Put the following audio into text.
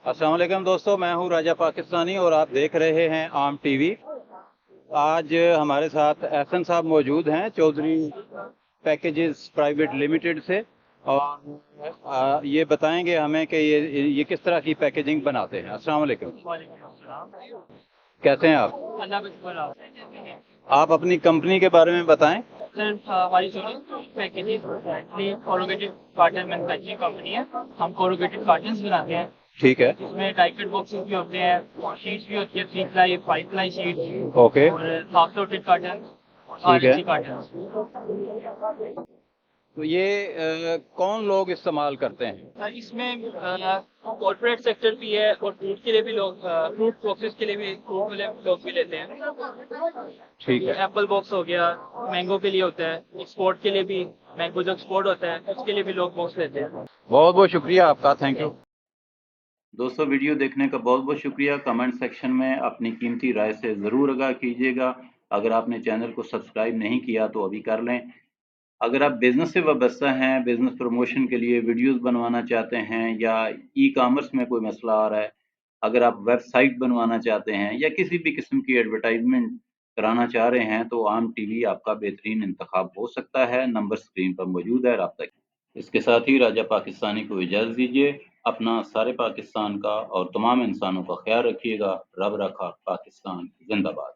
अस्सलाम वालेकुम दोस्तों, मैं हूं राजा पाकिस्तानी और आप देख रहे हैं आम टीवी। आज हमारे साथ एहसन साहब मौजूद हैं चौधरी पैकेजेस प्राइवेट लिमिटेड से। और ये बताएंगे हमें कि ये किस तरह की पैकेजिंग बनाते हैं। अस्सलाम वालेकुम। वालेकुम अस्सलाम। कैसे हैं आप? अल्लाह का शुक्र आप। आप अपनी कंपनी के बारे में बताएं। सर हमारी जो packaging corrugated carton manufacturing company है। हम कोरोगेटेड कार्टन्स बनाते हैं। ठीक है। इसमें डाइकट बॉक्सेस भी होते हैं, शीट्स भी होती है, 3 प्लाई 5 प्लाई शीट ओके। और हाफ लोटेड कार्टन, ठीक है। RNC carton. तो ये कौन लोग इस्तेमाल करते हैं? इसमें कॉर्पोरेट सेक्टर भी है और फ्रूट के लिए भी लोग, फ्रूट बॉक्सेस के लिए भी फ्रूट वाले लोग भी लेते हैं। ठीक है। एप्पल बॉक्स हो गया, मैंगो के लिए होता है, एक्सपोर्ट के लिए भी, मैंगो जो एक्सपोर्ट होता है उसके लिए भी लोग बॉक्स लेते हैं। बहुत बहुत शुक्रिया आपका, थैंक यू। दोस्तों, वीडियो देखने का बहुत बहुत शुक्रिया। कमेंट सेक्शन में अपनी कीमती राय से ज़रूर आगाह कीजिएगा। अगर आपने चैनल को सब्सक्राइब नहीं किया तो अभी कर लें। अगर आप बिज़नेस से वाबस्ता हैं, बिज़नेस प्रमोशन के लिए वीडियोस बनवाना चाहते हैं या ई कॉमर्स में कोई मसला आ रहा है, अगर आप वेबसाइट बनवाना चाहते हैं या किसी भी किस्म की एडवर्टाइजमेंट कराना चाह रहे हैं तो आम टीवी आपका बेहतरीन इंतखाब हो सकता है। नंबर स्क्रीन पर मौजूद है, राब्ता कीजिए। इसके साथ ही राजा पाकिस्तानी को इजाज़त दीजिए। अपना सारे पाकिस्तान का और तमाम इंसानों का ख्याल रखिएगा। रब रखा पाकिस्तान जिंदाबाद।